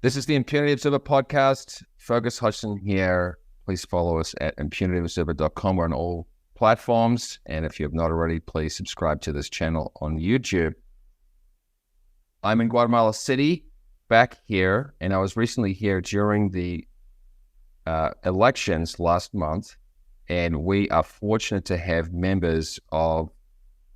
This is the Impunity Observer podcast. Fergus Hodgson here. Please follow us at impunityobserver.com. We're on all platforms. And if you have not already, please subscribe to this channel on YouTube. I'm in Guatemala City, back here, and I was recently here during the elections last month. And we are fortunate to have members of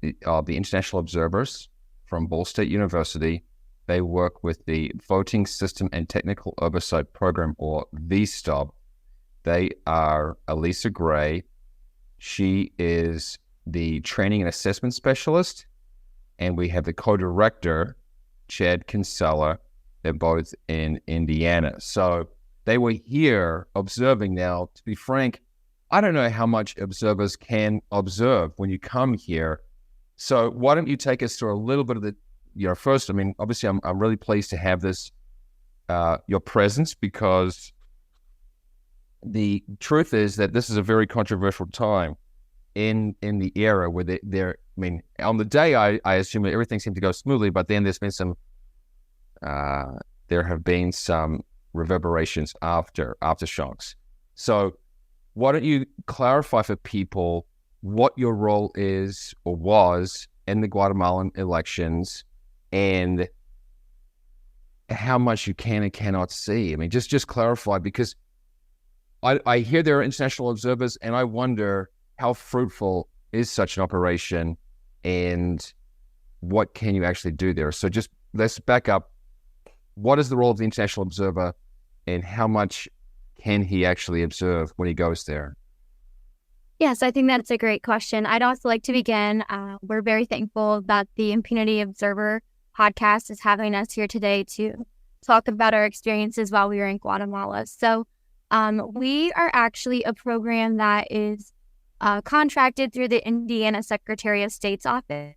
the international observers from Ball State University. They work with the Voting System and Technical Oversight Program, or VSTOP. They are Alisa Gray. She is the Training and Assessment Specialist. And we have the co-director, Chad Kinsella. They're both in Indiana. So they were here observing. Now, to be frank, I don't know how much observers can observe when you come here. So why don't you take us through a little bit of the first, obviously, I'm really pleased to have this, your presence, because the truth is that this is a very controversial time in the era where on the day, I assume that everything seemed to go smoothly, but then there's been there have been some reverberations aftershocks. So why don't you clarify for people what your role is or was in the Guatemalan elections, and how much you can and cannot see. Just clarify, because I hear there are international observers, and I wonder how fruitful is such an operation, and what can you actually do there? So just let's back up. What is the role of the international observer, and how much can he actually observe when he goes there? Yes, I think that's a great question. I'd also like to begin. We're very thankful that the Impunity Observer podcast is having us here today to talk about our experiences while we were in Guatemala. So we are actually a program that is contracted through the Indiana Secretary of State's office.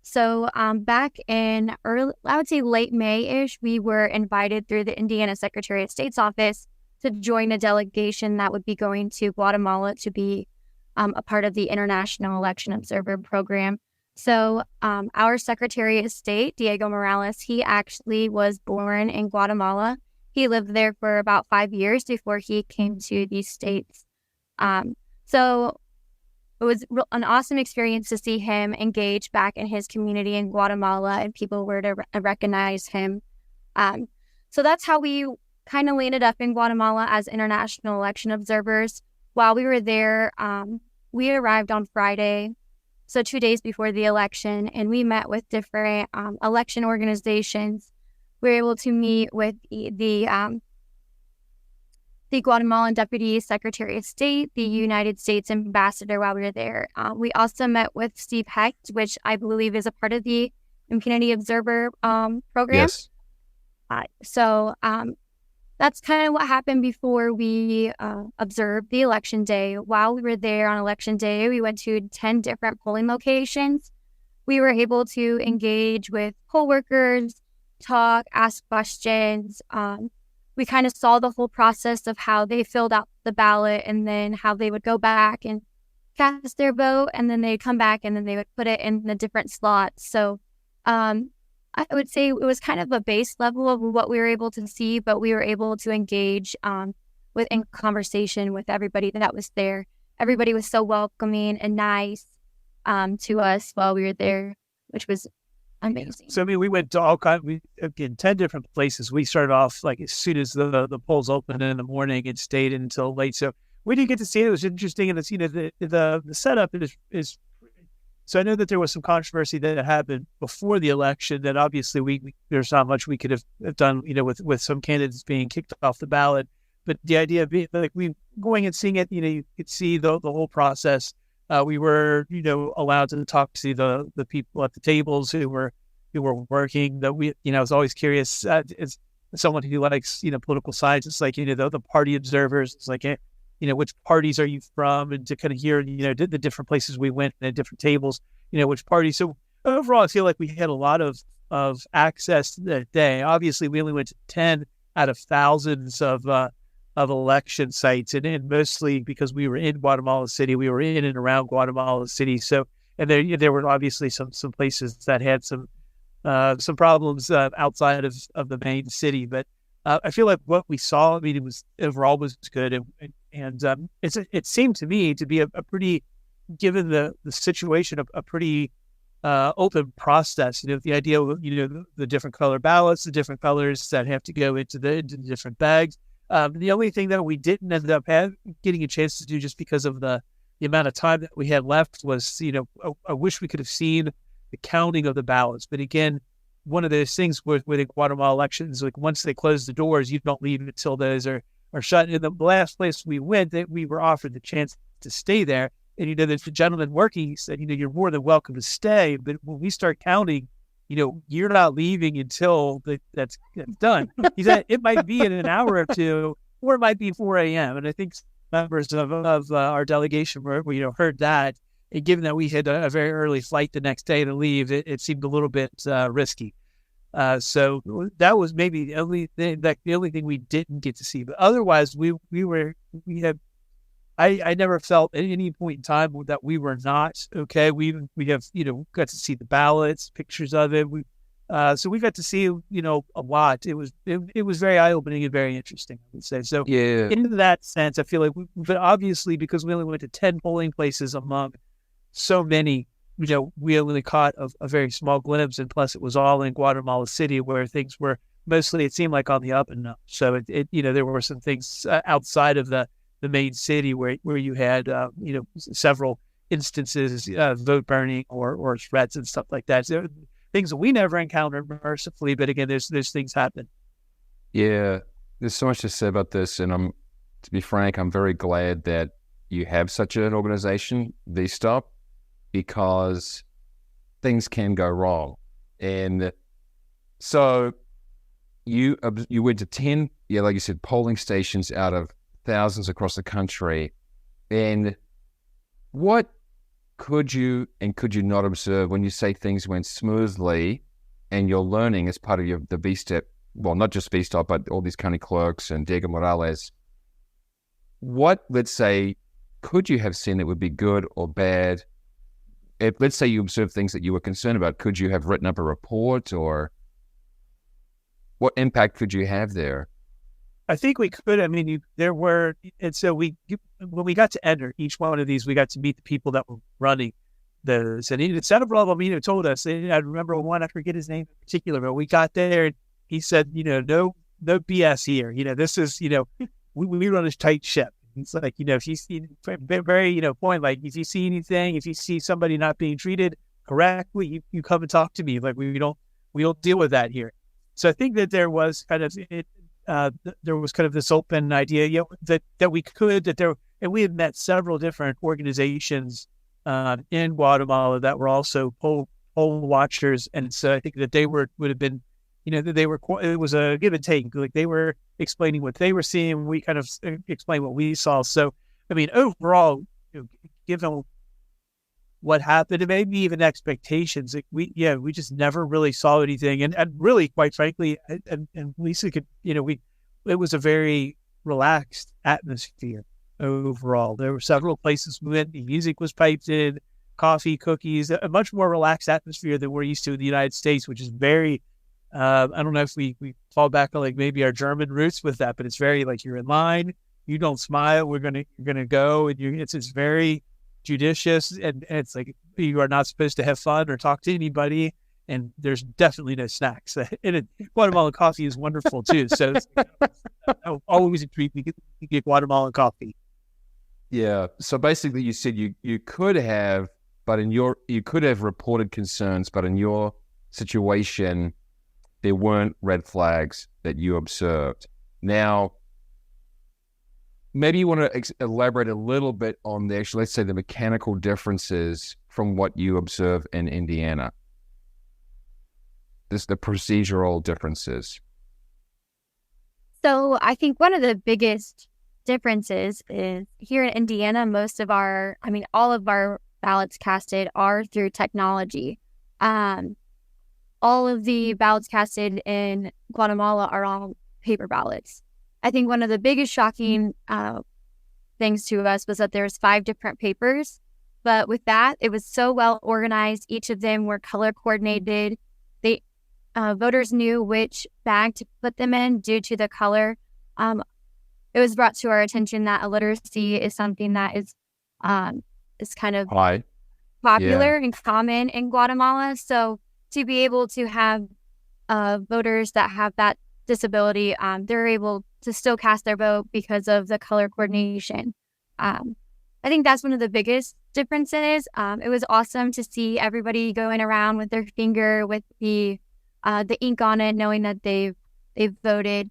So back in late May-ish, we were invited through the Indiana Secretary of State's office to join a delegation that would be going to Guatemala to be a part of the International Election Observer Program. So our Secretary of State, Diego Morales, he actually was born in Guatemala. He lived there for about 5 years before he came to the States. So it was an awesome experience to see him engage back in his community in Guatemala, and people were to recognize him. So that's how we kind of landed up in Guatemala as international election observers. While we were there, we arrived on Friday, so 2 days before the election, and we met with different election organizations. We were able to meet with the Guatemalan Deputy Secretary of State, the United States Ambassador while we were there. We also met with Steve Hecht, which I believe is a part of the Impunity Observer program. Yes. That's kind of what happened before we observed the election day. While we were there on election day, we went to 10 different polling locations. We were able to engage with poll workers, talk, ask questions. We kind of saw the whole process of how they filled out the ballot, and then how they would go back and cast their vote, and then they'd come back and then they would put it in the different slots. So I would say it was kind of a base level of what we were able to see, but we were able to engage in conversation with everybody that was there. Everybody was so welcoming and nice to us while we were there, which was amazing. So we went to in 10 different places. We started off as soon as the polls opened in the morning and stayed until late. So we didn't get to see it. It was interesting, and the setup is. So I know that there was some controversy that happened before the election. That obviously there's not much we could have done, with some candidates being kicked off the ballot. But the idea of being we going and seeing it, you could see the whole process. We were, allowed to talk to the people at the tables who were working. That I was always curious as someone who likes, political science. It's the party observers. It's which parties are you from, and to kind of hear, the different places we went and different tables, which parties. So overall, I feel like we had a lot of access that day. Obviously, we only went to 10 out of thousands of election sites, and mostly because we were in Guatemala City, we were in and around Guatemala City. So, and there were obviously some places that had some problems outside of the main city, but I feel like what we saw, I mean, it was overall was good, and it seemed to me to be a pretty, given the situation, a pretty open process. The idea of the different color ballots, the different colors that have to go into the different bags. The only thing that we didn't end up getting a chance to do, just because of the amount of time that we had left, was I wish we could have seen the counting of the ballots. But again, one of those things with the Guatemala elections, like once they close the doors, you don't leave until those are shut. In the last place we went, that we were offered the chance to stay there. And, the gentleman working said, you're more than welcome to stay. But when we start counting, you're not leaving until that's done. He said it might be in an hour or two, or it might be 4 a.m. And I think members of our delegation were, heard that. And given that we had a very early flight the next day to leave, it seemed a little bit risky. So that was maybe the only thing we didn't get to see. But otherwise, I never felt at any point in time that we were not okay. We have got to see the ballots, pictures of it. So we got to see a lot. It was very eye opening and very interesting, I would say. So Yeah. in that sense, I feel like, but obviously because we only went to 10 polling places among so many, we only caught a very small glimpse, and plus it was all in Guatemala City, where things were mostly, it seemed like, on the up and up. So there were some things outside of the main city where you had several instances of vote burning or threats and stuff like that. So things that we never encountered, mercifully, but again, there's things happen. Yeah, there's so much to say about this, and to be frank, I'm very glad that you have such an organization, VSTOP, because things can go wrong. And so you went to 10, like you said, polling stations out of thousands across the country. And what could you and could you not observe when you say things went smoothly and you're learning as part of the VSTOP, well, not just VSTOP, but all these county clerks and Diego Morales? What, let's say, could you have seen that would be good or bad? If, let's say, you observed things that you were concerned about, could you have written up a report, or what impact could you have there? I think we could. I mean, there were, and so when we got to enter each one of these, we got to meet the people that were running those. And several of them, told us, and I remember one, I forget his name in particular, but we got there and he said, no BS here. This is, we run a tight ship. It's like, if you see, very, point, like, if you see anything, if you see somebody not being treated correctly, you come and talk to me. Like, we don't deal with that here. So I think that there was kind of this open idea, that we could, and we had met several different organizations in Guatemala that were also poll watchers, and so I think that they would have been, it was a give and take. Like, they were explaining what they were seeing, we kind of explained what we saw. So, I mean, overall, given what happened, and maybe even expectations, like we just never really saw anything. And really, quite frankly, and Lisa could, it was a very relaxed atmosphere overall. There were several places we went, the music was piped in, coffee, cookies, a much more relaxed atmosphere than we're used to in the United States, which is very, I don't know if we fall back on like maybe our German roots with that, but it's very like, you're in line, you don't smile, you're gonna go, and it's very judicious, and it's like you are not supposed to have fun or talk to anybody, and there's definitely no snacks. And Guatemalan coffee is wonderful too. So it's, always a treat to get Guatemalan coffee. Yeah. So basically, you said you could have, but you could have reported concerns, but in your situation, there weren't red flags that you observed. Now, maybe you want to elaborate a little bit on let's say, the mechanical differences from what you observe in Indiana. The procedural differences. So I think one of the biggest differences is here in Indiana, all of our ballots casted are through technology. All of the ballots casted in Guatemala are all paper ballots. I think one of the biggest shocking things to us was that there's 5 different papers, but with that, it was so well organized. Each of them were color coordinated. voters knew which bag to put them in due to the color. It was brought to our attention that illiteracy is something that is kind of High. popular and common in Guatemala. So to be able to have voters that have that disability, they're able to still cast their vote because of the color coordination. I think that's one of the biggest differences. It was awesome to see everybody going around with their finger with the ink on it, knowing that they've voted.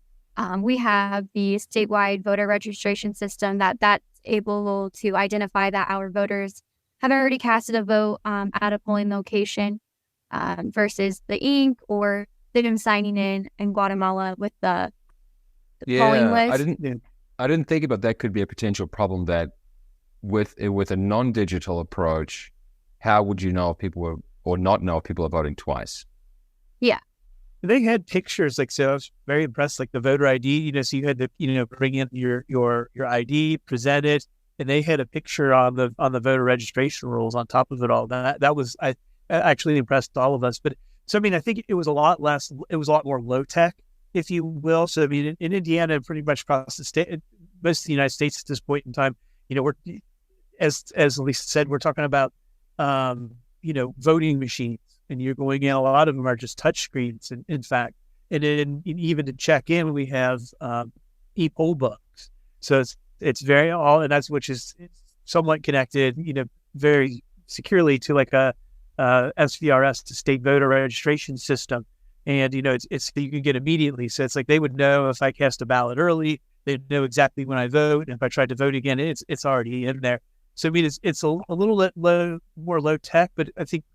We have the statewide voter registration system that's able to identify that our voters have already casted a vote at a polling location versus the ink or them signing in Guatemala with the polling list. I didn't think about that could be a potential problem, that with a non-digital approach, how would you know if people were, or not know if people are voting twice? Yeah. They had pictures, like, so I was very impressed, like the voter ID, so you had to, bring in your ID, present it, and they had a picture on the voter registration rules on top of it all. That was, I actually impressed all of us. But so, I think it was a lot more low tech, if you will. So, in Indiana, pretty much across the state, most of the United States at this point in time, we're, as Alisa said, we're talking about, voting machines. And you're going in, a lot of them are just touch screens, in fact. And then even to check in, we have e-poll books. So it's very and that's which is somewhat connected, very securely to like a SVRS, the state voter registration system. And, it's you can get immediately. So it's like they would know if I cast a ballot early, they'd know exactly when I vote. And if I tried to vote again, it's already in there. So, it's a little more low tech, but I think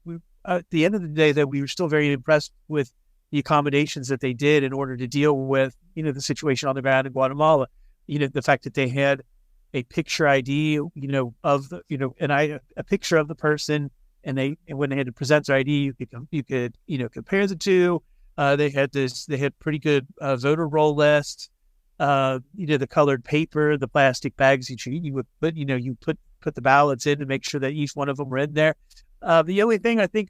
at the end of the day, that we were still very impressed with the accommodations that they did in order to deal with, the situation on the ground in Guatemala. The fact that they had a picture ID, of the, a picture of the person, and when they had to present their ID, you could compare the two. They had pretty good voter roll lists. The colored paper, the plastic bags you would put, you put the ballots in to make sure that each one of them were in there. The only thing I think,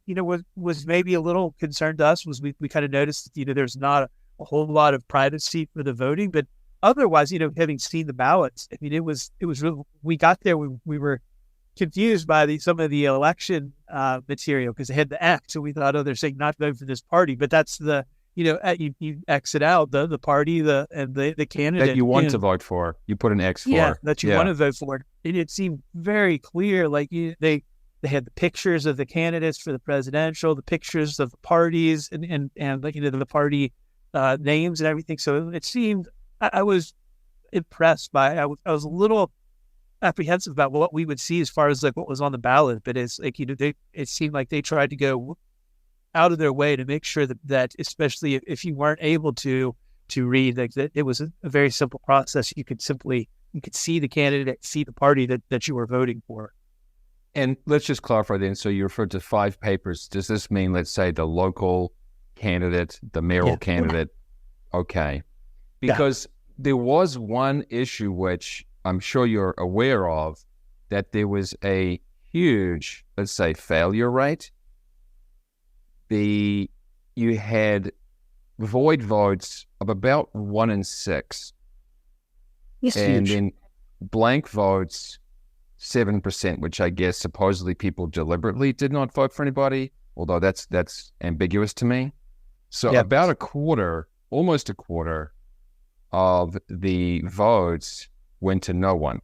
was maybe a little concern to us was we kind of noticed, there's not a whole lot of privacy for the voting, but otherwise, having seen the ballots, it was really, we got there, we were confused by some of the election material because they had the X, so we thought, they're saying not vote for this party, but that's the, you exit out the party, the candidate that you want to vote for, you put an X for. Yeah, that you want to vote for. And it seemed very clear, like they had the pictures of the candidates for the presidential, the pictures of the parties, and the party names and everything. So it seemed, I was impressed by. I was a little apprehensive about what we would see as far as like what was on the ballot, but it's like it seemed like they tried to go out of their way to make sure that especially if you weren't able to read, like that it was a very simple process. You could see the candidate, see the party that you were voting for. And let's just clarify then. So you referred to 5 papers. Does this mean, let's say, the local candidate, the mayoral candidate? Okay. Because there was one issue which I'm sure you're aware of, that there was a huge, let's say, failure rate. You had void votes of about 1 in 6. Yes, and huge. then blank votes 7%, which I guess supposedly people deliberately did not vote for anybody, although that's ambiguous to me. So about a quarter, almost a quarter of the votes went to no one.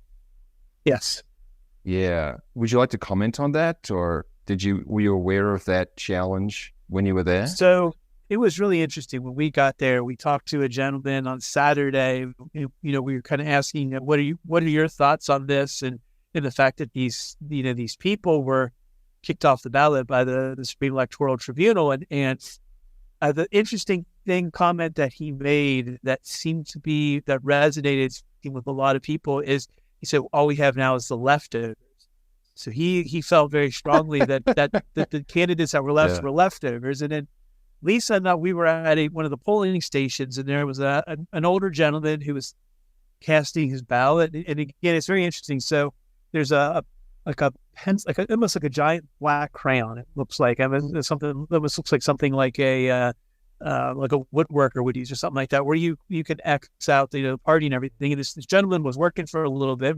Yes. Yeah. Would you like to comment on that, or were you aware of that challenge when you were there? So it was really interesting. When we got there, we talked to a gentleman on Saturday. We were kind of asking, what are your thoughts on this? And the fact that these people were kicked off the ballot by the Supreme Electoral Tribunal. And the interesting comment that he made that resonated with a lot of people is, he said, all we have now is the leftovers. So he felt very strongly that the candidates that were left were leftovers. And then Lisa and I, we were at one of the polling stations, and there was an older gentleman who was casting his ballot. And again, it's very interesting. So there's almost like a giant black crayon. It looks like something like a like a woodworker would use or something like that, where you could X out the party and everything. And this gentleman was working for a little bit.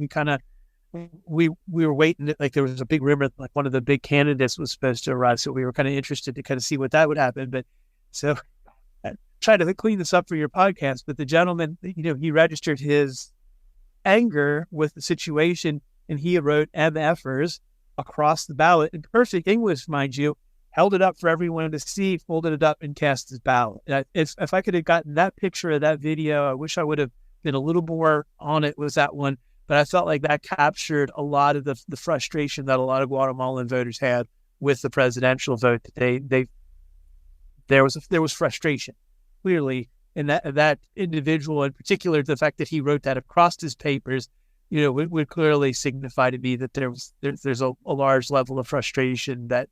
We were waiting, like there was a big rumor, like one of the big candidates was supposed to arrive. So we were kind of interested to kind of see what that would happen. But so I tried to clean this up for your podcast, but the gentleman, he registered his anger with the situation, and he wrote MFers across the ballot in perfect English, mind you, held it up for everyone to see, folded it up, and cast his ballot. If I could have gotten that picture of that video, I wish I would have been a little more on it with that one. But I felt like that captured a lot of the frustration that a lot of Guatemalan voters had with the presidential vote. There was frustration, clearly, in that individual in particular. The fact that he wrote that across his papers, would clearly signify to me that there's a large level of frustration that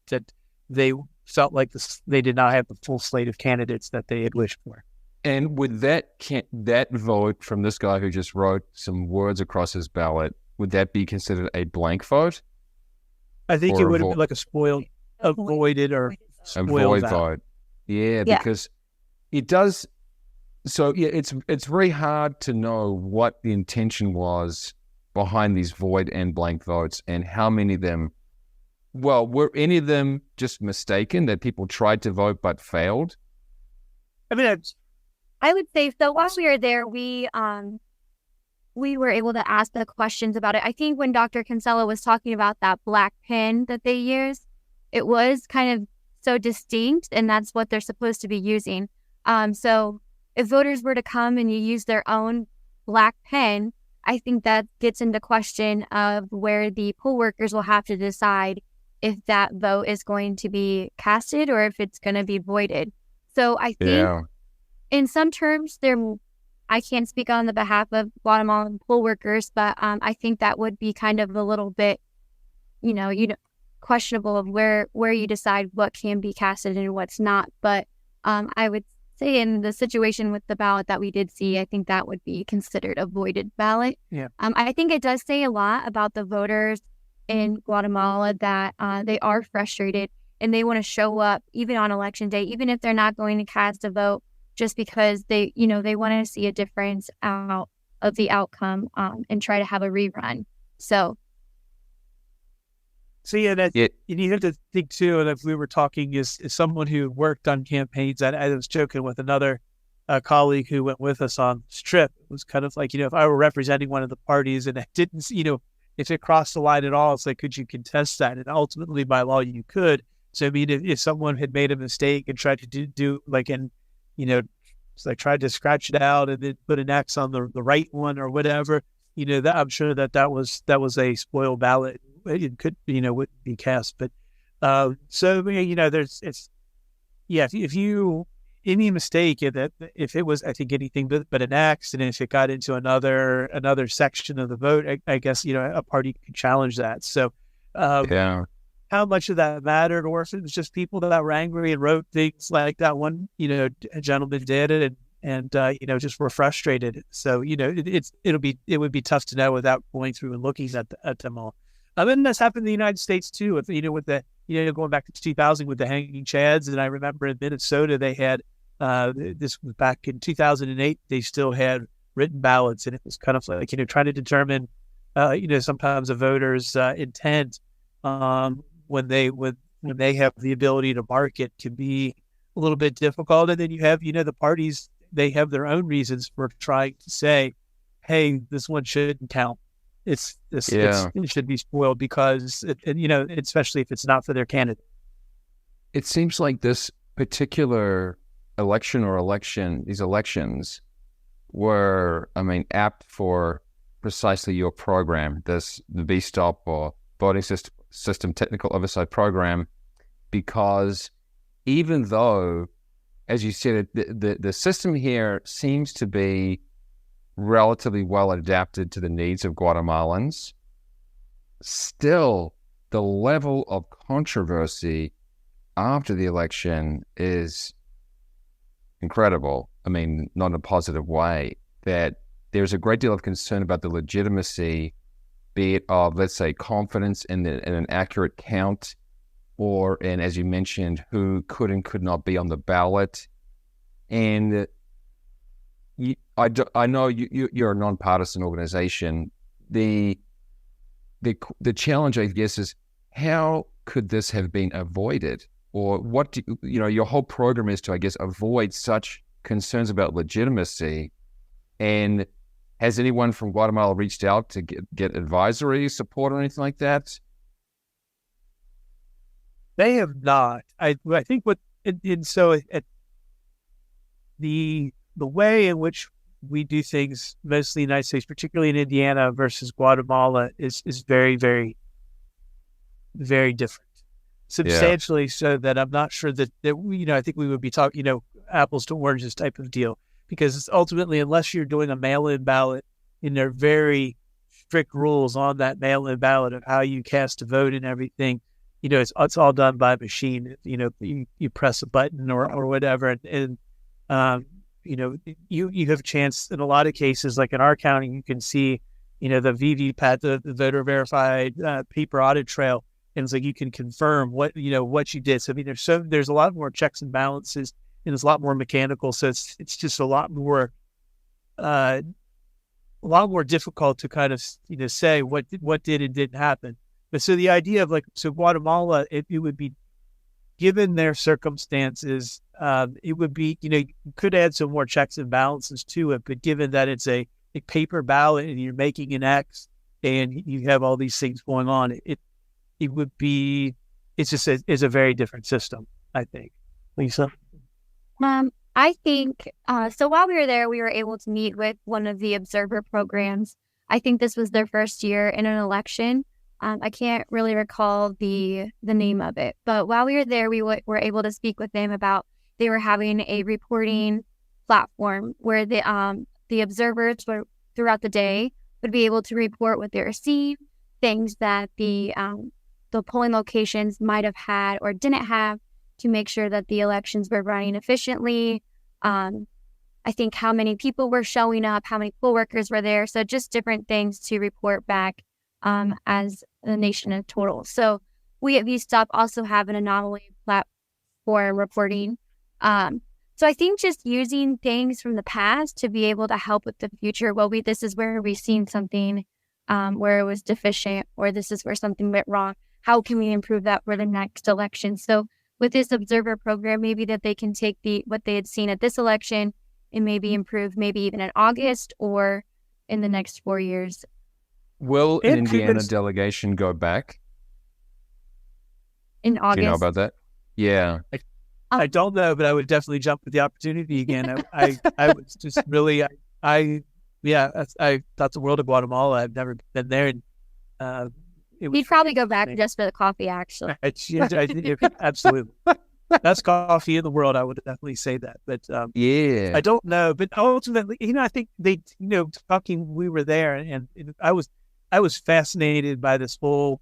they felt like they did not have the full slate of candidates that they had wished for. And with that vote from this guy who just wrote some words across his ballot, would that be considered a blank vote? I think it would have been like a voided or spoiled vote. Yeah, because it does. So yeah, it's very hard to know what the intention was behind these void and blank votes, and how many of them. Well, were any of them just mistaken, that people tried to vote but failed? I mean, I would say so. While we were there, we were able to ask the questions about it. I think when Dr. Kinsella was talking about that black pen that they use, it was kind of so distinct, and that's what they're supposed to be using. So if voters were to come and you use their own black pen, I think that gets into question of where the poll workers will have to decide if that vote is going to be casted or if it's going to be voided. So I think in some terms, I can't speak on the behalf of Guatemalan poll workers, but I think that would be kind of a little bit, questionable of where you decide what can be casted and what's not. But I would say in the situation with the ballot that we did see, I think that would be considered a voided ballot. Yeah. I think it does say a lot about the voters in Guatemala that they are frustrated and they want to show up even on election day, even if they're not going to cast a vote, just because they want to see a difference out of the outcome and try to have a rerun. So yeah, you have to think too, and if we were talking as someone who worked on campaigns, I was joking with another colleague who went with us on this trip. It was kind of like, if I were representing one of the parties and I didn't, if it crossed the line at all, it's like, could you contest that? And ultimately, by law, you could. So, I mean, if someone had made a mistake and tried to do like, so I tried to scratch it out and then put an X on the right one or whatever, that I'm sure that was a spoiled ballot. It could, wouldn't be cast. But, if you, any mistake that if it was, I think anything but an X, and if it got into another section of the vote, I guess, a party could challenge that. So, how much of that mattered, or if it was just people that were angry and wrote things like that one, gentleman did it and just were frustrated. So, it would be tough to know without going through and looking at them all. And that's happened in the United States too, with the going back to 2000 with the hanging chads. And I remember in Minnesota, they had, this was back in 2008, they still had written ballots, and it was kind of like, trying to determine, sometimes a voter's intent, when they have the ability to mark it, can be a little bit difficult. And then you have, the parties, they have their own reasons for trying to say, hey, this one shouldn't count. It should be spoiled because, especially if it's not for their candidate. It seems like this particular these elections were, apt for precisely your program, the VSTOP or Voting System Technical Oversight Program, because even though, as you said, the system here seems to be relatively well adapted to the needs of Guatemalans, still the level of controversy after the election is incredible. Not in a positive way, that there's a great deal of concern about the legitimacy, be it of, let's say, confidence in an accurate count, or in, as you mentioned, who could and could not be on the ballot. And I know you're a nonpartisan organization. The challenge, I guess, is how could this have been avoided? Or what your whole program is to, I guess, avoid such concerns about legitimacy. And has anyone from Guatemala reached out to get advisory support or anything like that? They have not. I think the way in which we do things, mostly in the United States, particularly in Indiana versus Guatemala, is very, very, very different. Substantially so that I'm not sure that I think we would be talking, apples to oranges type of deal, because it's ultimately, unless you're doing a mail-in ballot, and there are very strict rules on that mail-in ballot of how you cast a vote and everything, it's all done by machine. You press a button or whatever, and you have a chance in a lot of cases, like in our county, you can see, the VVPAT, the voter verified paper audit trail. And it's like you can confirm what you did. So I mean, there's a lot more checks and balances, and it's a lot more mechanical. So it's just a lot more difficult to kind of say what did and didn't happen. But so the idea of Guatemala, it would be, given their circumstances, it would be you could add some more checks and balances to it. But given that it's a paper ballot and you're making an X and you have all these things going on, it would be, it's a very different system, I think. Lisa? I think, so while we were there, we were able to meet with one of the observer programs. I think this was their first year in an election. I can't really recall the name of it, but while we were there, we were able to speak with them about, they were having a reporting platform where the observers were, throughout the day, would be able to report what they received, things that the polling locations might have had or didn't have, to make sure that the elections were running efficiently. I think how many people were showing up, how many poll workers were there. So just different things to report back as the nation in total. So we at VSTOP also have an anomaly platform reporting. So I think just using things from the past to be able to help with the future. Well, this is where we've seen something where it was deficient, or this is where something went wrong. How can we improve that for the next election? So with this observer program, maybe that they can take what they had seen at this election and maybe improve, maybe even in August or in the next 4 years. Will an Indiana delegation go back in August? Do you know about that? Yeah. I don't know, but I would definitely jump at the opportunity again. I was just really, I thought the world of Guatemala. I've never been there. And, He'd probably go back just for the coffee, actually. I think absolutely. Best coffee in the world, I would definitely say that. But I don't know. But ultimately, I think they, talking, we were there, and I was fascinated by this whole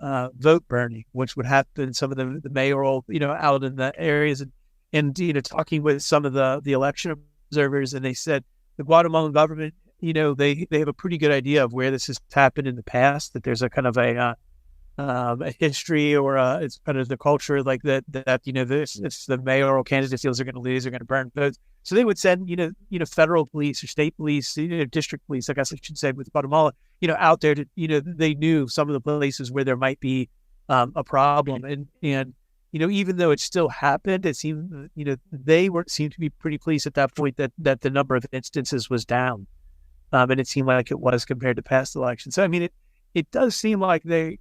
vote burning, which would happen in some of the mayoral, out in the areas, and talking with some of the election observers, and they said the Guatemalan government, they have a pretty good idea of where this has happened in the past, that there's a kind of a history, or it's kind of the culture like that it's the mayoral candidates feels they're going to lose, they're going to burn votes. So they would send, federal police or state police, district police, I guess I should say, with Guatemala, out there to, they knew some of the places where there might be a problem. And even though it still happened, it seemed, they seemed to be pretty pleased at that point that the number of instances was down. And it seemed like it was compared to past elections. So, I mean, it does seem like the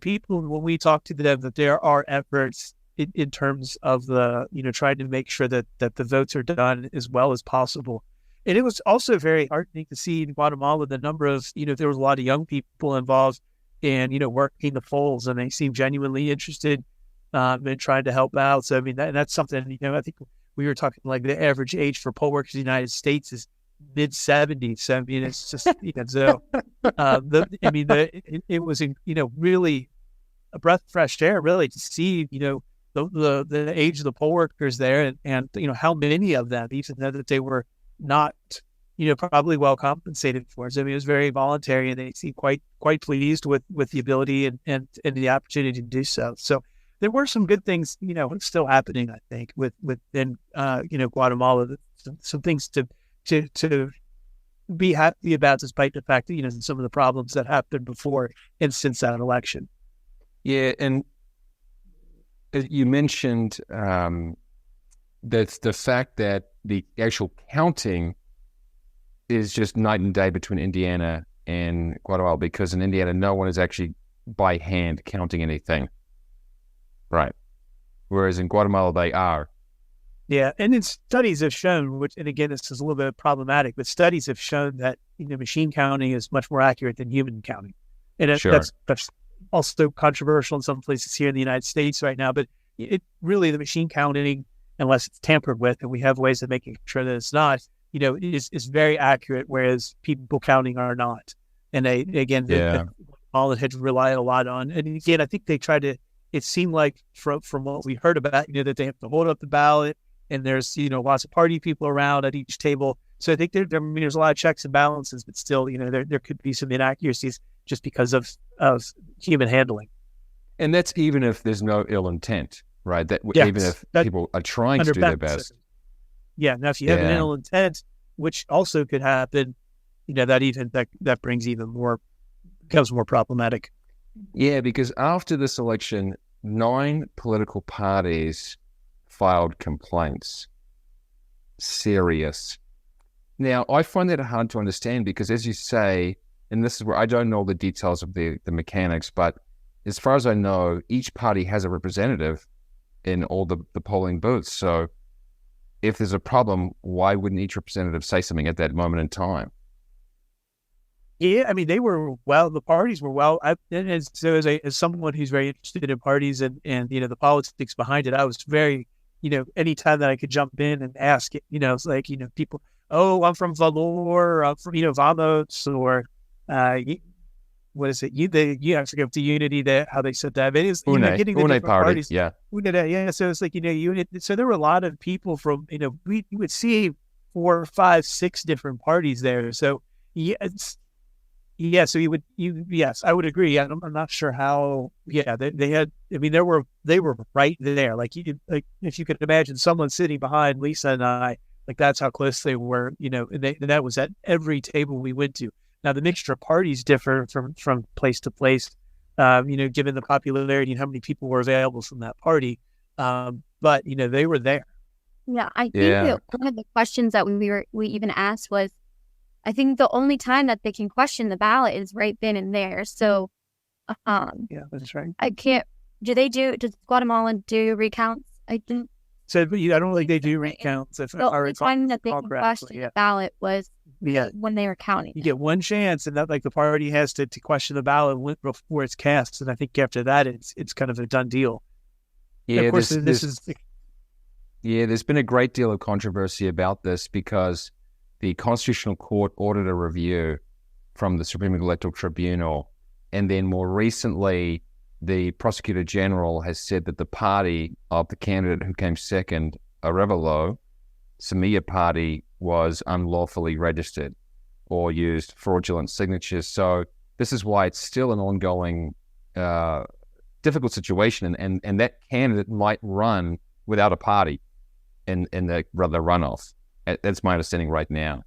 people, when we talk to them, that there are efforts in terms of the, trying to make sure that the votes are done as well as possible. And it was also very heartening to see in Guatemala the number of, there was a lot of young people involved in, working the polls, and they seem genuinely interested in trying to help out. So, I mean, that's something, I think we were talking like the average age for poll workers in the United States is mid-70s. So, I mean, it's just, so, it was, really a breath of fresh air, really, to see, the age of the poll workers there, and how many of them, even though that they were not, probably well compensated for. So, I mean, it was very voluntary, and they seem quite pleased with the ability and the opportunity to do so. So, there were some good things, still happening, I think, within Guatemala. Some things to be happy about, despite the fact that, some of the problems that happened before and since that election. Yeah, and you mentioned the fact that the actual counting is just night and day between Indiana and Guatemala, because in Indiana, no one is actually by hand counting anything. Right. Whereas in Guatemala, they are. Yeah, and then studies have shown, and again, this is a little bit problematic, but studies have shown that machine counting is much more accurate than human counting, and that's also controversial in some places here in the United States right now. But it really, the machine counting, unless it's tampered with, and we have ways of making sure that it's not, is very accurate, whereas people counting are not. And all it had relied a lot on, and again, I think they tried to. It seemed like from what we heard about, that they have to hold up the ballot. And there's, lots of party people around at each table. So I think there's a lot of checks and balances, but still, there could be some inaccuracies just because of human handling. And that's even if there's no ill intent, right? Even if people are trying to do their best. Yeah. Now, if you have an ill intent, which also could happen, that brings becomes more problematic. Yeah, because after this election, 9 political parties filed complaints. Serious. Now, I find that hard to understand because, as you say, and this is where I don't know the details of the mechanics, but as far as I know, each party has a representative in all the polling booths. So if there's a problem, why wouldn't each representative say something at that moment in time? Yeah, I mean, the parties were well. As someone who's very interested in parties and the politics behind it, I was very, anytime that I could jump in and ask it, it's like, people, oh, I'm from Valor, I'm from, Vamos, or what is it? I forget the Unity, how they said that. But it is, getting the different party, parties. Yeah. Yeah. So it's like, so there were a lot of people from, we would see 4, 5, 6 different parties there. So so yes, I would agree. I'm not sure how. Yeah, they had. I mean, they were right there. Like if you could imagine someone sitting behind Lisa and I, like that's how close they were. And that was at every table we went to. Now the mixture of parties differ from place to place. Given the popularity and how many people were available from that party. But they were there. Yeah, I think that one of the questions that we even asked was, I think the only time that they can question the ballot is right then and there. So, yeah, that's right. Does Guatemalan do recounts? I think. So, but I don't think they do recounts. The only time that they can question the ballot was when they were counting. You get one chance, and that the party has to question the ballot before it's cast. And I think after that, it's kind of a done deal. Yeah, and of course, this is. Yeah, there's been a great deal of controversy about this because the Constitutional Court ordered a review from the Supreme Electoral Tribunal. And then more recently, the Prosecutor General has said that the party of the candidate who came second, Arevalo, Semilla Party, was unlawfully registered or used fraudulent signatures. So this is why it's still an ongoing difficult situation. And that candidate might run without a party in the runoff. That's my understanding right now.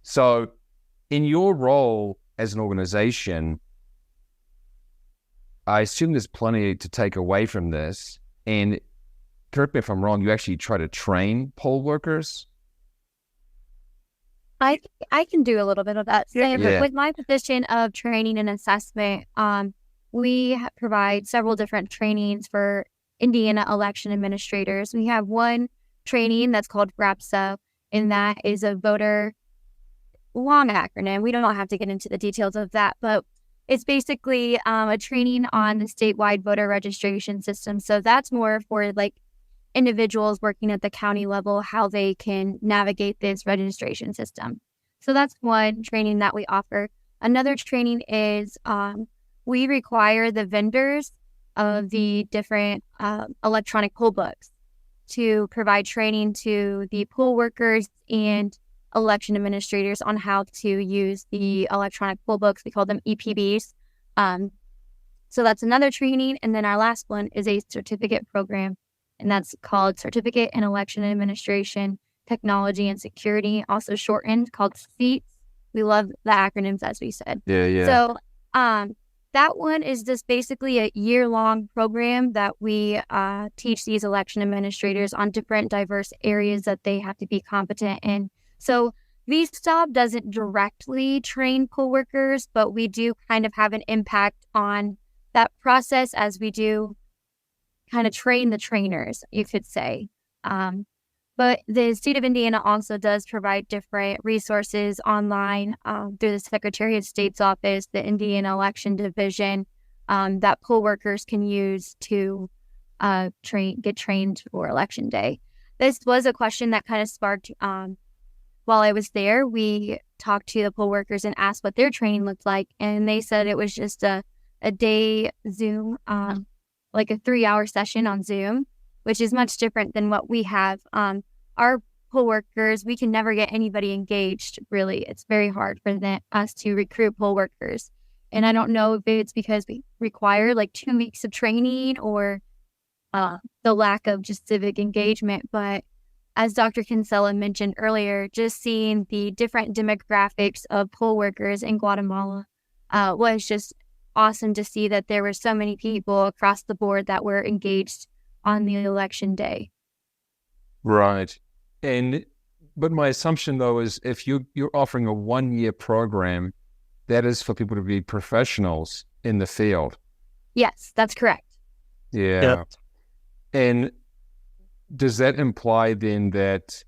So in your role as an organization, I assume there's plenty to take away from this. And correct me if I'm wrong, you actually try to train poll workers? I can do a little bit of that. But with my position of training and assessment, we provide several different trainings for Indiana election administrators. We have one training that's called RAPSA, and that is a voter long acronym. We don't have to get into the details of that, but it's basically a training on the statewide voter registration system. So that's more for individuals working at the county level, how they can navigate this registration system. So that's one training that we offer. Another training is we require the vendors of the different electronic poll books to provide training to the poll workers and election administrators on how to use the electronic poll books. We call them EPBs. So that's another training. And then our last one is a certificate program, and that's called Certificate in Election Administration, Technology and Security, also shortened, called SEATS. We love the acronyms, as we said. Yeah. So that one is just basically a year-long program that we teach these election administrators on different diverse areas that they have to be competent in. So VSTOP doesn't directly train poll workers, but we do kind of have an impact on that process as we do kind of train the trainers, you could say. But the state of Indiana also does provide different resources online through the Secretary of State's office, the Indiana Election Division, that poll workers can use to get trained for Election Day. This was a question that kind of sparked while I was there. We talked to the poll workers and asked what their training looked like, and they said it was just a day Zoom, like a 3-hour session on Zoom, which is much different than what we have. Our poll workers, we can never get anybody engaged, really. It's very hard for us to recruit poll workers. And I don't know if it's because we require like 2 weeks of training or the lack of just civic engagement. But as Dr. Kinsella mentioned earlier, just seeing the different demographics of poll workers in Guatemala was just awesome to see that there were so many people across the board that were engaged on the election day. Right. But my assumption, though, is if you're offering a 1-year program, that is for people to be professionals in the field. Yes, that's correct. Yeah. Yep. And does that imply then that,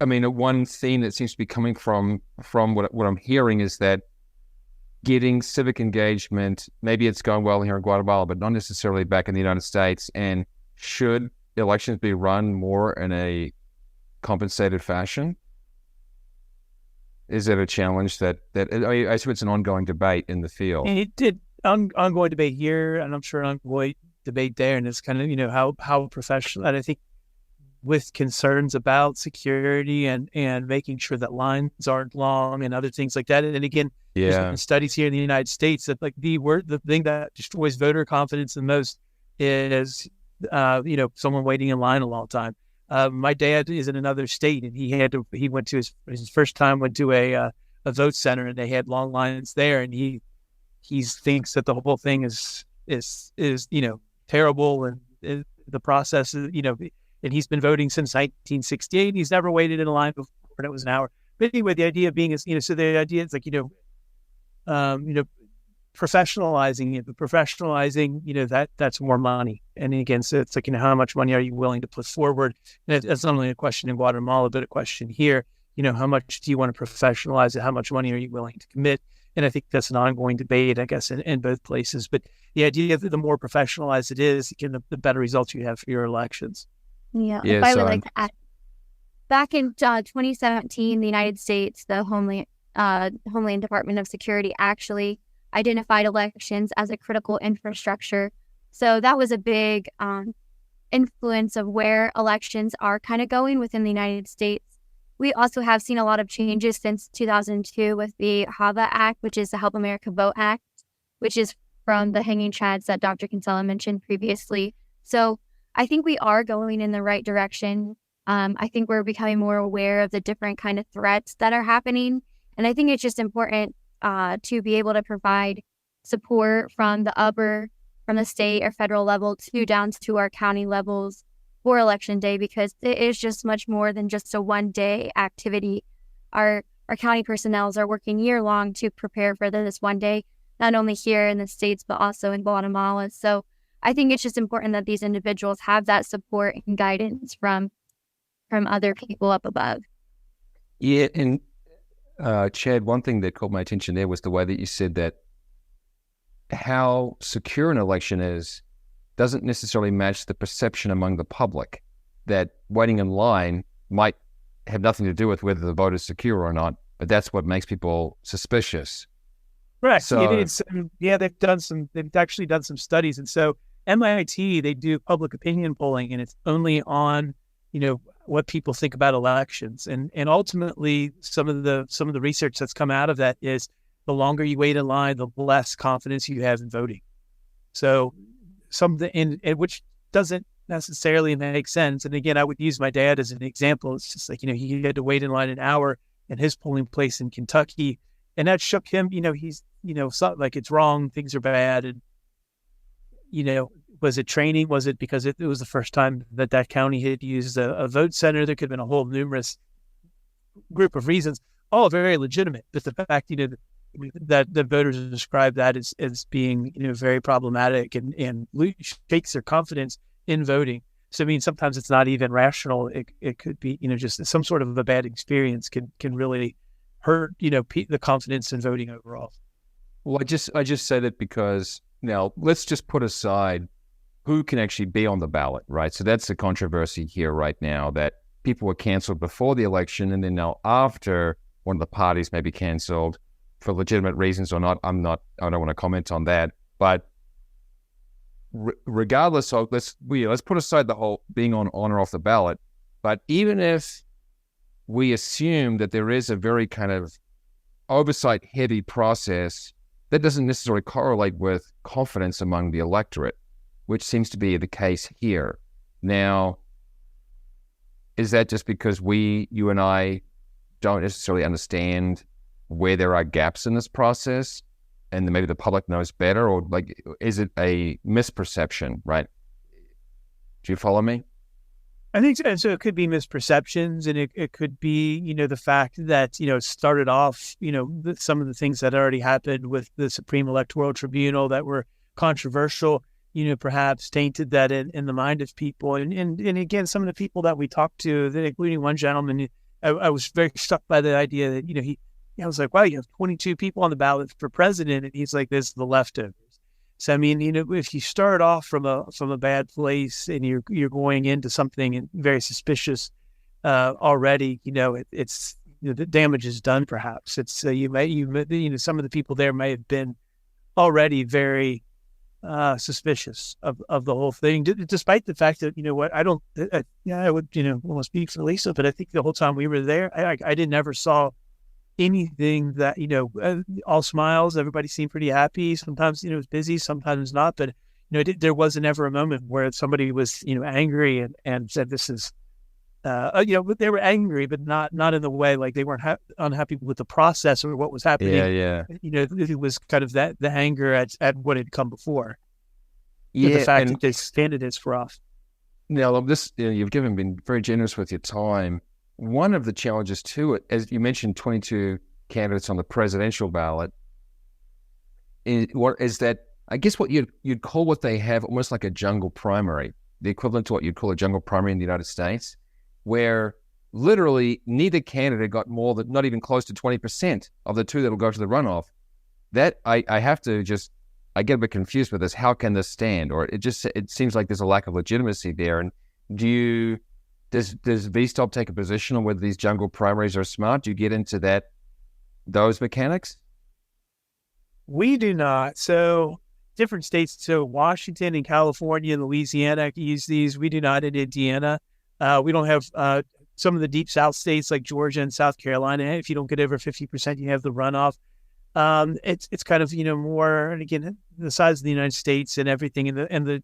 I mean, one theme that seems to be coming from what I'm hearing is that getting civic engagement, maybe it's going well here in Guatemala, but not necessarily back in the United States. And should elections be run more in a compensated fashion? Is it a challenge that I assume it's an ongoing debate in the field? It did ongoing debate here, and I'm sure an ongoing debate there, and it's kind of how professional. And I think with concerns about security and making sure that lines aren't long and other things like that. And again, there's been studies here in the United States that like the thing that destroys voter confidence the most is someone waiting in line a long time. My dad is in another state, and he went to his first time went to a vote center, and they had long lines there, and he thinks that the whole thing is terrible, and the process is, and he's been voting since 1968. He's never waited in a line before, and it was an hour. But anyway, the idea being is, so the idea is like, professionalizing it, but professionalizing, that's more money. And again, so it's like, how much money are you willing to put forward? And it's not only a question in Guatemala, but a question here, how much do you want to professionalize it? How much money are you willing to commit? And I think that's an ongoing debate, I guess, in both places. But the idea that the more professionalized it is, the better results you have for your elections. Yeah, if I would like to add, back in 2017, the United States, the Homeland Department of Security actually identified elections as a critical infrastructure. So that was a big influence of where elections are kind of going within the United States. We also have seen a lot of changes since 2002 with the HAVA Act, which is the Help America Vote Act, which is from the hanging chads that Dr. Kinsella mentioned previously. So I think we are going in the right direction. I think we're becoming more aware of the different kind of threats that are happening. And I think it's just important to be able to provide support from the state or federal level down to our county levels for Election Day, because it is just much more than just a one-day activity. Our county personnel are working year-long to prepare for this one day, not only here in the States, but also in Guatemala. So I think it's just important that these individuals have that support and guidance from other people up above. Yeah, and Chad, one thing that caught my attention there was the way that you said that how secure an election is doesn't necessarily match the perception among the public, that waiting in line might have nothing to do with whether the vote is secure or not, but that's what makes people suspicious. Correct. So, they've actually done some studies. And so MIT, they do public opinion polling, and it's only on, what people think about elections. And ultimately some of the research that's come out of that is the longer you wait in line, the less confidence you have in voting. So something in which doesn't necessarily make sense. And again, I would use my dad as an example. It's just like, he had to wait in line an hour in his polling place in Kentucky, and that shook him. He's, something like it's wrong, things are bad. And, was it training? Was it because it was the first time that county had used a vote center? There could have been a whole numerous group of reasons, all very legitimate. But the fact, that the voters describe that as being, very problematic and shakes their confidence in voting. So, sometimes it's not even rational. It could be, just some sort of a bad experience can really hurt, the confidence in voting overall. Well, I just say that because now let's just put aside who can actually be on the ballot, right? So that's the controversy here right now, that people were canceled before the election, and then now after one of the parties may be canceled for legitimate reasons or not. I don't want to comment on that. But regardless of, let's put aside the whole being on or off the ballot. But even if we assume that there is a very kind of oversight heavy process, that doesn't necessarily correlate with confidence among the electorate, which seems to be the case here. Now, is that just because you and I don't necessarily understand where there are gaps in this process, and maybe the public knows better, or is it a misperception, right? Do you follow me? I think so. And so it could be misperceptions, and it could be, the fact that, it started off, some of the things that already happened with the Supreme Electoral Tribunal that were controversial, perhaps tainted that in the mind of people. And again, some of the people that we talked to, including one gentleman, I was very struck by the idea that, I was like, wow, you have 22 people on the ballot for president. And he's like, this is the leftovers. So, if you start off from a bad place and you're going into something very suspicious already, it's the damage is done. Perhaps it's some of the people there may have been already very suspicious of the whole thing, despite the fact that, I would, almost speak for Lisa, but I think the whole time we were there, I never saw anything that, all smiles, everybody seemed pretty happy. Sometimes, it was busy, sometimes not, but, there wasn't ever a moment where somebody was, angry and said, this is, they were angry, but not in the way, like they weren't unhappy with the process or what was happening. Yeah. It was kind of the anger at what had come before. Yeah. The fact that these candidates were off. Now, you've been very generous with your time. One of the challenges to it, as you mentioned, 22 candidates on the presidential ballot, is that, I guess what you'd call what they have almost like a jungle primary, the equivalent to what you'd call a jungle primary in the United States, where literally neither candidate got more than, not even close to 20% of the two that will go to the runoff. That I get a bit confused with this. How can this stand? Or it seems like there's a lack of legitimacy there. And does VSTOP take a position on whether these jungle primaries are smart? Do you get into those mechanics? We do not. So different states, so Washington and California and Louisiana use these. We do not in Indiana. We don't have some of the deep South states like Georgia and South Carolina. If you don't get over 50%, you have the runoff. It's kind of, more, and again, the size of the United States and everything, and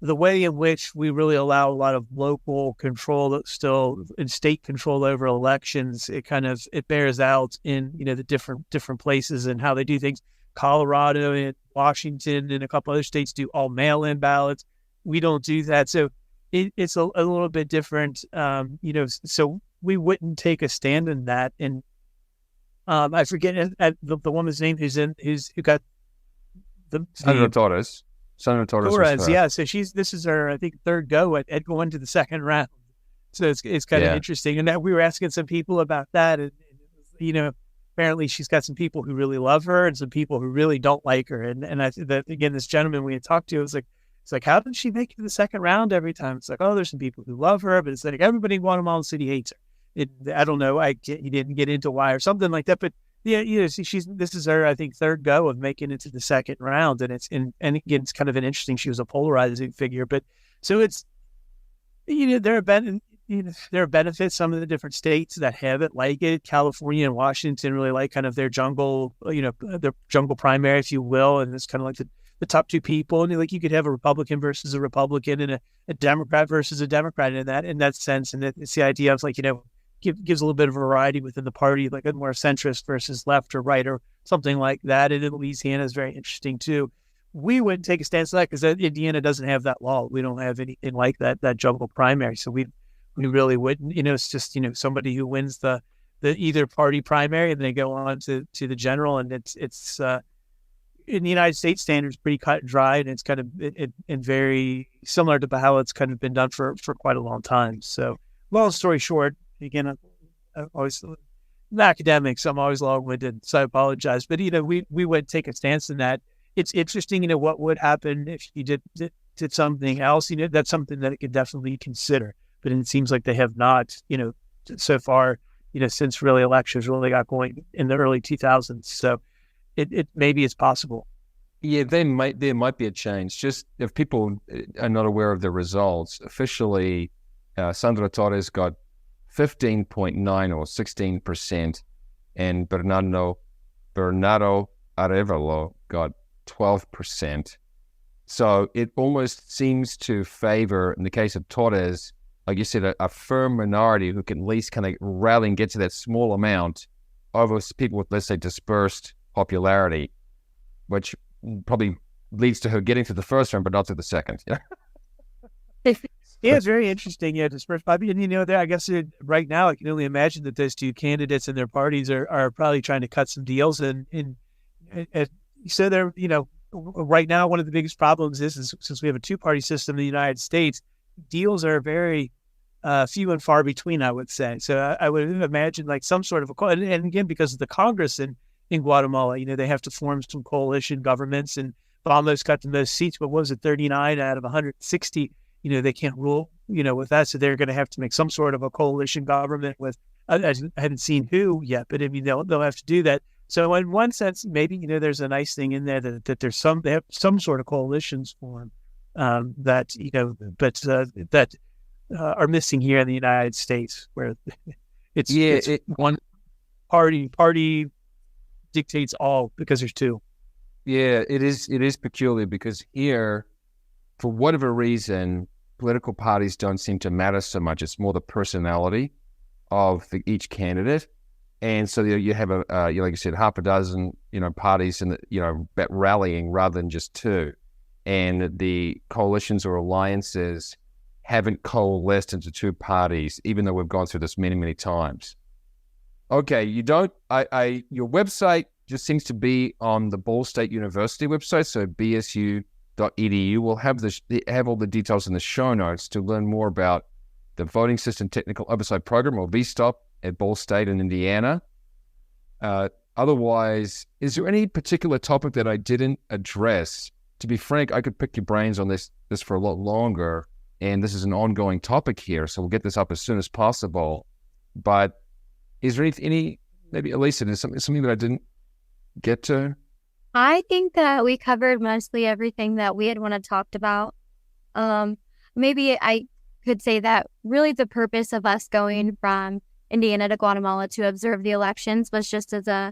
the way in which we really allow a lot of local control still and state control over elections, it bears out in, the different places and how they do things. Colorado and Washington and a couple other states do all mail-in ballots. We don't do that. So it's a little bit different, so we wouldn't take a stand in that. And I forget the woman's name who got Senator Torres. Senator Torres, yeah. So this is her, I think, third go at going to the second round. So it's kind of interesting. And that we were asking some people about that, and apparently she's got some people who really love her and some people who really don't like her. And I think that, again, this gentleman we had talked to, it's like, how did she make it to the second round every time? It's like, oh, there's some people who love her, but it's like everybody in Guatemala City hates her. I don't know. He didn't get into why or something like that, but yeah, this is her, I think, third go of making it to the second round, and again, it's kind of an interesting. She was a polarizing figure, but so it's, there are benefits. Some of the different states that have it like it. California and Washington really like kind of their jungle, their jungle primary, if you will, and it's kind of like the top two people, and like you could have a Republican versus a Republican and a Democrat versus a Democrat in that sense. And it's the idea of like, gives a little bit of variety within the party, like a more centrist versus left or right or something like that. And in Louisiana is very interesting too. We wouldn't take a stance on that because Indiana doesn't have that law. We don't have anything like that jumbo primary. So we really wouldn't, it's just, somebody who wins the either party primary and they go on to the general. And it's in the United States standards, pretty cut and dry. And it's kind of and very similar to how it's kind of been done for quite a long time. So long story short, again, I'm always academics. I'm always long-winded, so I apologize. But, we wouldn't take a stance in that. It's interesting, what would happen if you did something else. That's something that it could definitely consider. But it seems like they have not, so far, since really elections really got going in the early 2000s. So it maybe it's possible. Yeah, there might be a change. Just if people are not aware of the results, officially, Sandra Torres got 15.9 or 16%, and Bernardo Arevalo got 12%. So it almost seems to favor, in the case of Torres, like you said, a firm minority who can at least kind of rally and get to that small amount over people with, let's say, dispersed popularity, which probably leads to her getting to the first round, but not to the second. Yeah. Yeah, it's very interesting. Yeah, dispersed population. And, I guess right now I can only imagine that those two candidates and their parties are probably trying to cut some deals. And so they're, right now, one of the biggest problems is since we have a two-party system in the United States, deals are very few and far between, I would say. So I would imagine like some sort of and again, because of the Congress in Guatemala, they have to form some coalition governments, and Bamos got the most seats, but what was it, 39 out of 160? They can't rule, with that. So they're going to have to make some sort of a coalition government with, I haven't seen who yet, but I mean, they'll have to do that. So in one sense, maybe, there's a nice thing in there that they have some sort of coalitions formed that are missing here in the United States, where it's one party dictates all because there's two. Yeah, it is peculiar because here, for whatever reason, political parties don't seem to matter so much. It's more the personality of each candidate. And so you have like you said, half a dozen, parties and, rallying rather than just two. And the coalitions or alliances haven't coalesced into two parties, even though we've gone through this many, many times. Okay, your website just seems to be on the Ball State University website, so bsu.edu. We'll have all the details in the show notes to learn more about the Voting System Technical Oversight Program, or VSTOP, at Ball State in Indiana. Otherwise, is there any particular topic that I didn't address? To be frank, I could pick your brains on this for a lot longer, and this is an ongoing topic here, so we'll get this up as soon as possible. But is there any maybe, Alisa, is something that I didn't get to? I think that we covered mostly everything that we had talked about. Maybe I could say that really the purpose of us going from Indiana to Guatemala to observe the elections was just as a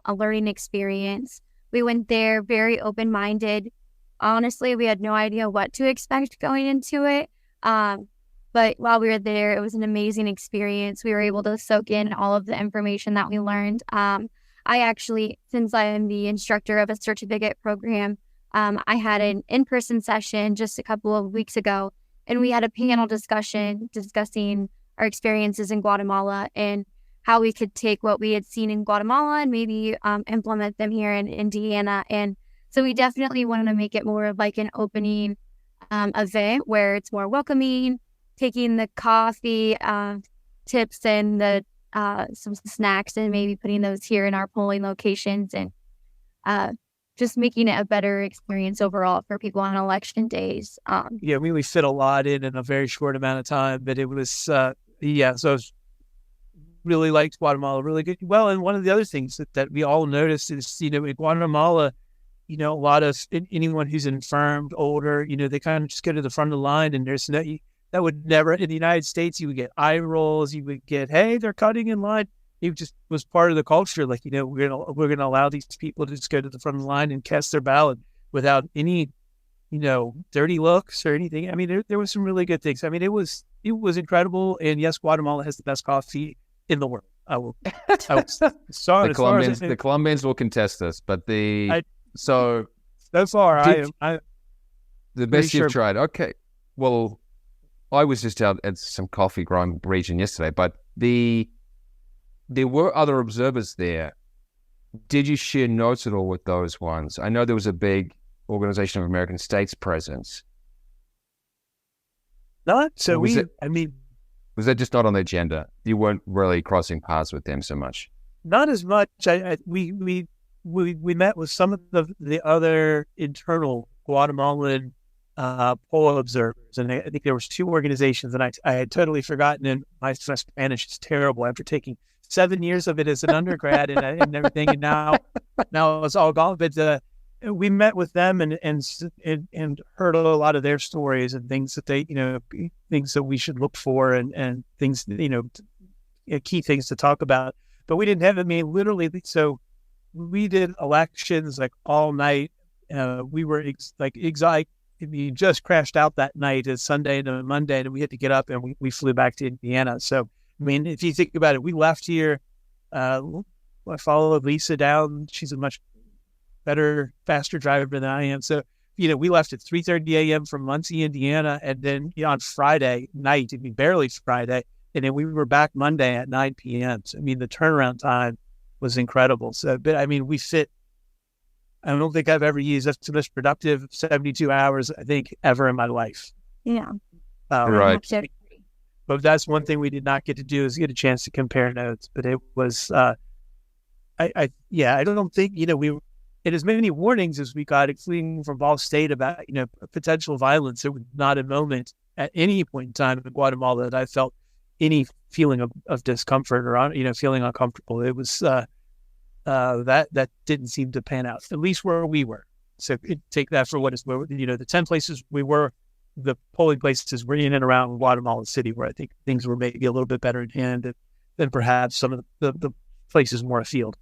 learning experience. We went there very open-minded. Honestly, we had no idea what to expect going into it. But while we were there, it was an amazing experience. We were able to soak in all of the information that we learned. I actually, since I am the instructor of a certificate program, I had an in-person session just a couple of weeks ago, and we had a panel discussion discussing our experiences in Guatemala and how we could take what we had seen in Guatemala and maybe implement them here in Indiana. And so we definitely wanted to make it more of like an opening event where it's more welcoming, taking the coffee tips and the some snacks and maybe putting those here in our polling locations, and just making it a better experience overall for people on election days. We fit a lot in a very short amount of time, but it was, so I was really liked Guatemala, really good. Well, and one of the other things that we all noticed is, in Guatemala, a lot of anyone who's infirmed, older, they kind of just go to the front of the line, and there's that would never, in the United States, you would get eye rolls, you would get, hey, they're cutting in line. It just was part of the culture. Like, we're gonna allow these people to just go to the front of the line and cast their ballot. without any, dirty looks or anything. I mean, there was some really good things. I mean, it was incredible. And yes, Guatemala has the best coffee in the world. The Colombians will contest this, but so far, the best you've tried. Okay, well, I was just out at some coffee growing region yesterday, but there were other observers there. Did you share notes at all with those ones? I know there was a big Organization of American States presence. Not so. Was that just not on the agenda? You weren't really crossing paths with them so much. Not as much. We met with some of the other internal Guatemalan poll observers, and I think there was 2 organizations, and I had totally forgotten. And my Spanish is terrible after taking 7 years of it as an undergrad and everything, and now it's all gone. But we met with them and heard a lot of their stories and things that they, things that we should look for and things, key things to talk about. But we didn't have, literally, so we did elections like all night. We were excited. We just crashed out that night. It's Sunday to Monday, and we had to get up and we flew back to Indiana. So, if you think about it, we left here. I followed Lisa down. She's a much better, faster driver than I am. So, we left at 3:30 a.m. from Muncie, Indiana, and then on Friday night, barely Friday, and then we were back Monday at 9 p.m. So, the turnaround time was incredible. So, but we fit. I don't think I've ever used the most productive 72 hours, I think, ever in my life. Yeah. Right. But that's one thing we did not get to do, is get a chance to compare notes. But it was, I don't think, we and as many warnings as we got, including from Ball State about, potential violence. There was not a moment at any point in time in Guatemala that I felt any feeling of discomfort or, feeling uncomfortable. It was, that didn't seem to pan out, at least where we were. So take that for what it's worth. The 10 places we were, the polling places were in and around Guatemala City, where I think things were maybe a little bit better in hand than perhaps some of the places more afield.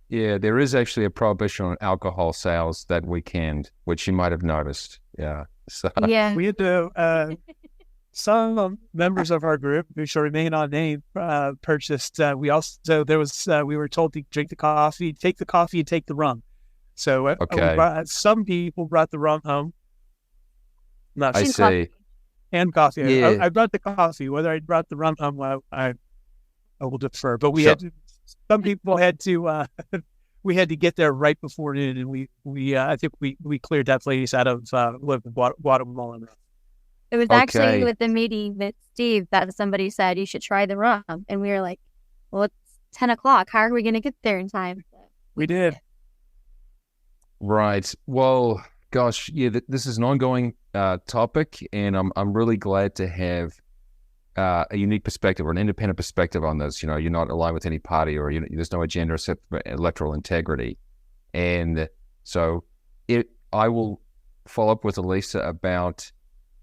Yeah, there is actually a prohibition on alcohol sales that weekend, which you might have noticed. Yeah. So. Yeah. We had to, some members of our group, who shall remain unnamed, purchased, we were told to drink the coffee, take the coffee, and take the rum. So some people brought the rum home. I see. And coffee. Yeah. I brought the coffee. Whether I brought the rum home, I will defer. But we had to, some people had to, we had to get there right before noon, and we I think we cleared that place out of Guatemalan. It was actually with the meeting with Steve that somebody said you should try the rum, and we were like, "Well, it's 10 o'clock. How are we going to get there in time?" We did. Right. Well, gosh, yeah, this is an ongoing topic, and I'm really glad to have a unique perspective or an independent perspective on this. You're not aligned with any party, or there's no agenda except for electoral integrity. And so I will follow up with Alisa about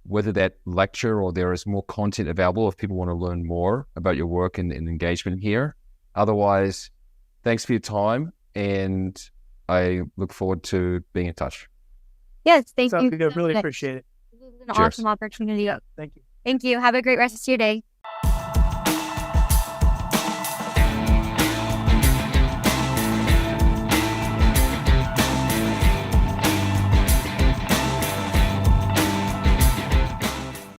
whether that lecture or there is more content available if people want to learn more about your work and engagement here. Otherwise, thanks for your time, and I look forward to being in touch. Yes, thank you. I really appreciate it. This is an awesome opportunity. Yeah, thank you. Thank you. Have a great rest of your day.